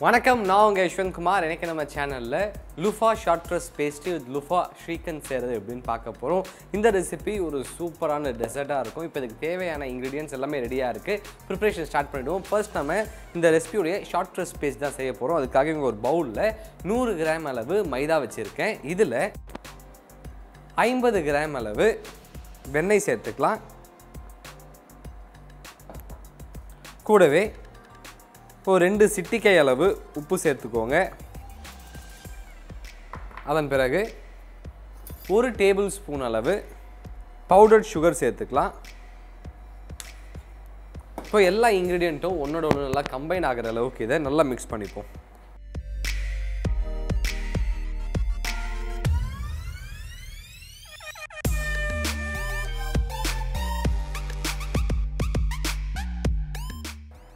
வணக்கம், நான் உங்க Yeshwanth Kumar. எனக்கு நம்ம சேனல்ல Luffa Short Crust Pastry with Luffa Shrikhand செய்றது எப்படின்னு பார்க்க போறோம். இந்த ரெசிபி ஒரு சூப்பரான டெசர்ட்டா இருக்கும். இப்போ இதுக்கு தேவையான ingredients எல்லாமே ரெடியா இருக்கு. ப்ரிப்பரேஷன் ஸ்டார்ட் பண்ணிடுவோம். ஃபர்ஸ்ட் நம்ம இந்த ரெசிபியோட ஷார்ட் கிரஸ்ட் பேஸ்ட் தான் செய்ய போறோம். அதுக்காக இங்க ஒரு பவுல்ல 100 கிராம் அளவு மைதா வச்சிருக்கேன். இதுல 50 கிராம் அளவு வெண்ணெய் சேர்த்துக்கலாம். கூடவே ஒரு 2 சிட்டிகை அளவு உப்பு சேர்த்துக்கோங்க. அதன் பிறகு 1 டேபிள் ஸ்பூன் அளவு பவுடர்ட் சுகர் சேர்த்துக்கலாம். இப்போ எல்லா இன்கிரிடியன்ட்டும் ஒன்னோட ஒன்று நல்லா கம்பைன் ஆகிற அளவுக்கு இதை நல்லா மிக்ஸ் பண்ணிப்போம்.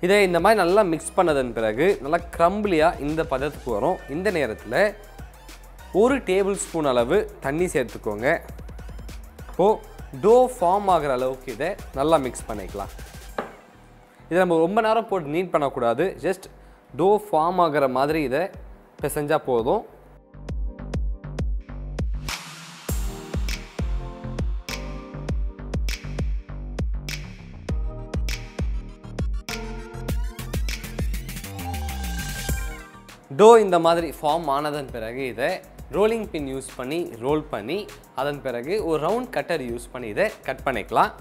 இதை இந்த மாதிரி நல்லா மிக்ஸ் பண்ணதன் பிறகு நல்லா க்ரம்பிளியாக இந்த பதத்துக்கு வரும். இந்த நேரத்தில் 1 டேபிள் ஸ்பூன் அளவு தண்ணி சேர்த்துக்கோங்க. இப்போது டோ ஃபார்ம் ஆகிற அளவுக்கு இதை நல்லா மிக்ஸ் பண்ணிக்கலாம். இதை நம்ம ரொம்ப நேரம் போட்டு நீட் பண்ணக்கூடாது. ஜஸ்ட் டோ ஃபார்ம் ஆகிற மாதிரி இதை பிசைஞ்சால் போதும். டோ இந்த மாதிரி ஃபார்ம் ஆனதன் பிறகு இதை ரோலிங் பின் யூஸ் பண்ணி ரோல் பண்ணி அதன் பிறகு ஒரு ரவுண்ட் கட்டர் யூஸ் பண்ணி இதை கட் பண்ணிக்கலாம்.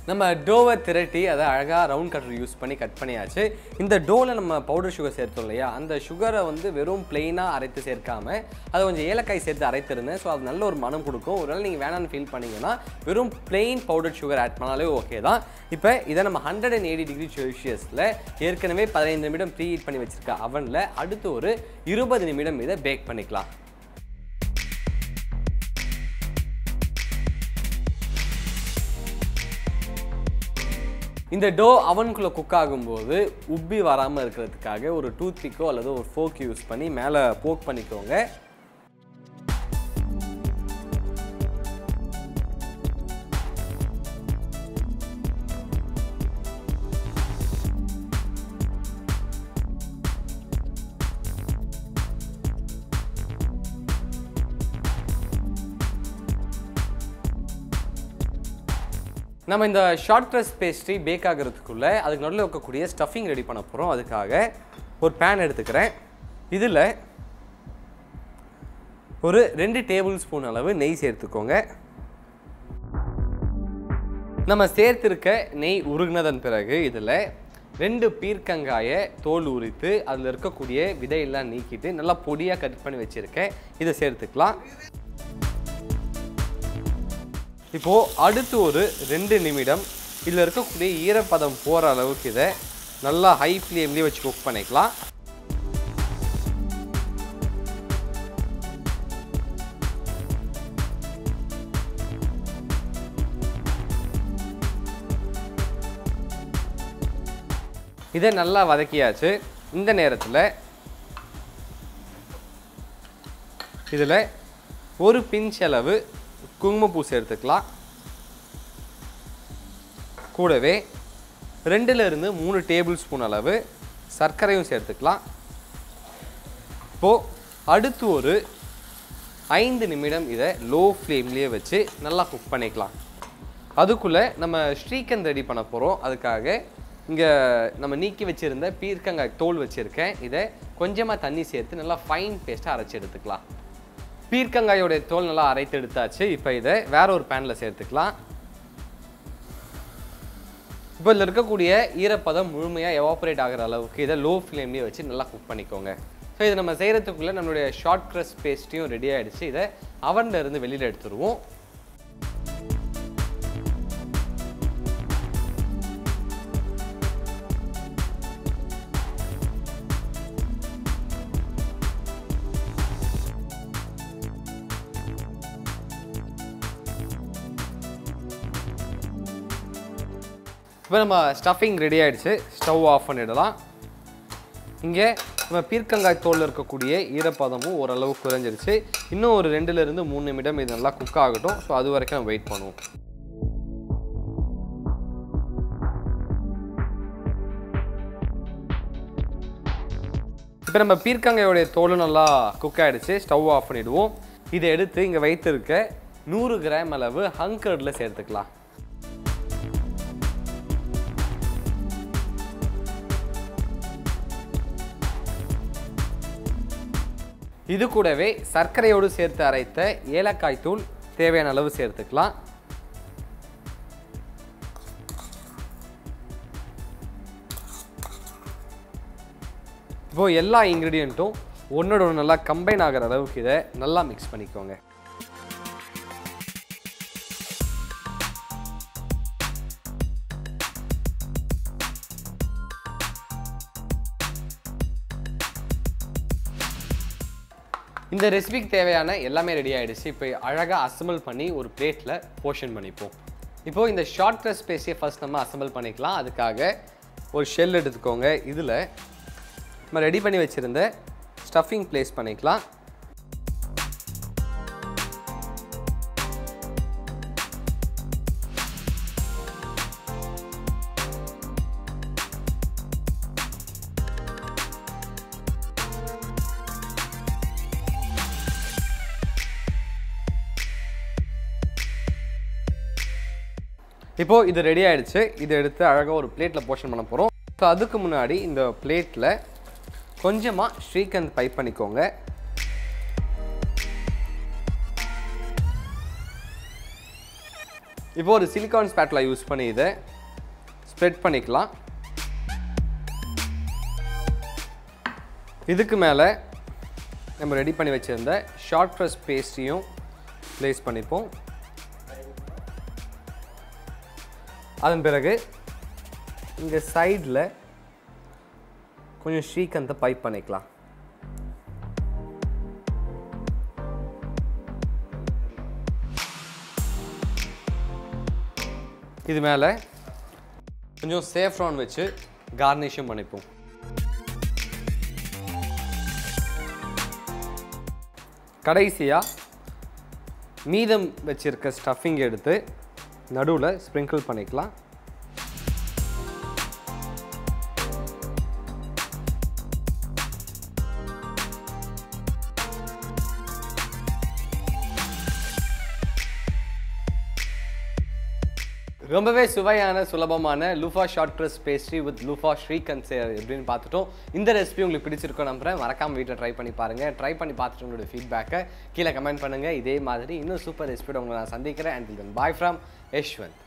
நம்ம டோவை திரட்டி அதை அழகாக ரவுண்ட் கட்டர் யூஸ் பண்ணி கட் பண்ணியாச்சு. இந்த டோவில் நம்ம பவுடர் சுகர் சேர்த்தோம் இல்லையா, அந்த சுகரை வந்து வெறும் பிளெயினாக அரைத்து சேர்க்காமல் அதை கொஞ்சம் ஏலக்காய் சேர்த்து அரைத்திருந்தேன். ஸோ அது நல்ல ஒரு மனம் கொடுக்கும். ஒரு நாள் நீங்கள் வேணான்னு ஃபீல் பண்ணிங்கன்னா வெறும் பிளெயின் பவுடர் சுகர் ஆட் பண்ணாலே ஓகே தான். இப்போ இதை நம்ம 180 டிகிரி செல்சியஸில் ஏற்கனவே 15 நிமிடம் ப்ரீ ஹீட் பண்ணி வச்சுருக்க அவனில் அடுத்து ஒரு 20 நிமிடம் இதை பேக் பண்ணிக்கலாம். இந்த டோ அவனுக்குள்ளே குக் ஆகும்போது உப்பி வராமல் இருக்கிறதுக்காக ஒரு டூத் பிக்கோ அல்லது ஒரு ஃபோக் யூஸ் பண்ணி மேலே போக் பண்ணிக்கோங்க. நம்ம இந்த ஷார்ட் கிரஸ்ட் பேஸ்ட்ரி பேக் ஆகிறதுக்குள்ளே அதுக்கு நடுவில் வைக்கக்கூடிய ஸ்டஃபிங் ரெடி பண்ண போகிறோம். அதுக்காக ஒரு பேன் எடுத்துக்கிறேன். இதில் ஒரு 2 டேபிள் ஸ்பூன் அளவு நெய் சேர்த்துக்கோங்க. நம்ம சேர்த்துருக்க நெய் உருகினதன் பிறகு இதில் 2 பீர்க்கங்காயை தோல் உரித்து அதில் இருக்கக்கூடிய விதையெல்லாம் நீக்கிட்டு நல்லா பொடியாக கட் பண்ணி வச்சுருக்கேன். இதை சேர்த்துக்கலாம். இப்போது அடுத்து ஒரு 2 நிமிடம் இதில் இருக்கக்கூடிய ஈரப்பதம் போகிற அளவுக்கு இதை நல்லா ஹை ஃப்ளேம்லேயே வச்சு குக் பண்ணிக்கலாம். இதை நல்லா வதக்கியாச்சு. இந்த நேரத்தில் இதில் ஒரு பிஞ்ச் அளவு குங்குமப்பூ சேர்த்துக்கலாம். கூடவே 2லிருந்து 3 டேபிள் ஸ்பூன் அளவு சர்க்கரையும் சேர்த்துக்கலாம். இப்போது அடுத்து ஒரு 5 நிமிடம் இதை லோ ஃப்ளேம்லேயே வச்சு நல்லா குக் பண்ணிக்கலாம். அதுக்குள்ளே நம்ம ஸ்ரீகந்த் ரெடி பண்ண போகிறோம். அதுக்காக இங்கே நம்ம நீக்கி வச்சுருந்த பீர்க்கங்காய் தோல் வச்சுருக்கேன். இதை கொஞ்சமாக தண்ணி சேர்த்து நல்லா ஃபைன் பேஸ்ட்டாக அரைச்சி எடுத்துக்கலாம். பீர்க்கங்காயோடைய தோல் நல்லா அரைத்து எடுத்தாச்சு. இப்போ இதை வேற ஒரு பேனில் சேர்த்துக்கலாம். இப்போ இதில் இருக்கக்கூடிய ஈரப்பதம் முழுமையாக எவாபரேட் ஆகிற அளவுக்கு இதை லோ ஃப்ளேம்லேயே வச்சு நல்லா குக் பண்ணிக்கோங்க. ஸோ இதை நம்ம செய்கிறதுக்குள்ளே நம்மளுடைய ஷார்ட் கிரஸ்ட் பேஸ்ட்ரியும் ரெடி ஆகிடுச்சு. இதை அவனில் இருந்து வெளியில் எடுத்துருவோம். இப்போ நம்ம ஸ்டஃபிங் ரெடி ஆகிடுச்சு. ஸ்டவ் ஆஃப் பண்ணிடலாம். இங்கே நம்ம பீர்க்கங்காய் தோலில் இருக்கக்கூடிய ஈரப்பதமும் ஓரளவு குறைஞ்சிருச்சு. இன்னும் ஒரு 2லேருந்து 3 நிமிடம் இது நல்லா குக் ஆகட்டும். ஸோ அது வரைக்கும் நம்ம வெயிட் பண்ணுவோம். இப்போ நம்ம பீர்க்கங்காயோடைய தோல் நல்லா குக் ஆகிடுச்சு. ஸ்டவ் ஆஃப் பண்ணிவிடுவோம். இதை எடுத்து இங்கே வைத்திருக்க 100 கிராம் அளவு ஹங்கர்டில் சேர்த்துக்கலாம். இது கூடவே சர்க்கரையோடு சேர்த்து அரைத்த ஏலக்காய் தூள் தேவையான அளவு சேர்த்துக்கலாம். இப்போ எல்லா இன்க்ரீடியண்ட்டும் ஒன்னோட ஒன்று நல்லா கம்பைன் ஆகிற அளவுக்கு இதை நல்லா மிக்ஸ் பண்ணிக்கோங்க. இந்த ரெசிபிக்கு தேவையான எல்லாமே ரெடி ஆகிடுச்சு. இப்போ அழகாக அசம்பிள் பண்ணி ஒரு பிளேட்டில் போர்ஷன் பண்ணிப்போம். இப்போது இந்த ஷார்ட் க்ரஸ்ட் பேஸ்ட்ரியை ஃபர்ஸ்ட் நம்ம அசம்பிள் பண்ணிக்கலாம். அதுக்காக ஒரு ஷெல் எடுத்துக்கோங்க. இதில் நம்ம ரெடி பண்ணி வச்சுருந்த ஸ்டஃபிங் ப்ளேஸ் பண்ணிக்கலாம். இப்போ இது ரெடி ஆயிடுச்சு. இதை எடுத்து அழகாக ஒரு பிளேட்டில் போர்ஷன் பண்ண போகிறோம். ஸோ அதுக்கு முன்னாடி இந்த பிளேட்டில் கொஞ்சமாக ஸ்ரீகந்த் பைப் பண்ணிக்கோங்க. இப்போ ஒரு சிலிகான் ஸ்பேட்லா யூஸ் பண்ணி இதை ஸ்ப்ரெட் பண்ணிக்கலாம். இதுக்கு மேலே நம்ம ரெடி பண்ணி வச்சுருந்த ஷார்ட் க்ரஸ்ட் பேஸ்ட்ரியும் ப்ளேஸ் பண்ணிப்போம். அதன் பிறகு இங்கே சைடில் கொஞ்சம் ஸ்ரீகந்தை பைப் பண்ணிக்கலாம். இது மேலே கொஞ்சம் சேஃப்ரான் வச்சு கார்னிஷும் பண்ணிப்போம். கடைசியாக மீதம் வச்சிருக்க ஸ்டஃபிங் எடுத்து நடுவில் ஸ்ப்ரிங்கிள் பண்ணிக்கலாம். ரொம்பவே சுவையான சுலபமான luffa short crust pastry with luffa shrikhand எப்படின்னு பார்த்துட்டோம். இந்த ரெசிபி உங்களுக்கு பிடிச்சிருக்கோம் நம்புறேன். மறக்காமல் வீட்டில் ட்ரை பண்ணி பாருங்கள். ட்ரை பண்ணி பார்த்துட்டு உங்களோட ஃபீட்பேக்கை கீழே கமெண்ட் பண்ணுங்கள். இதே மாதிரி இன்னும் சூப்பர் ரெசிபியோட உங்களை நான் சந்திக்கிறேன். Until then bye from Yashwant.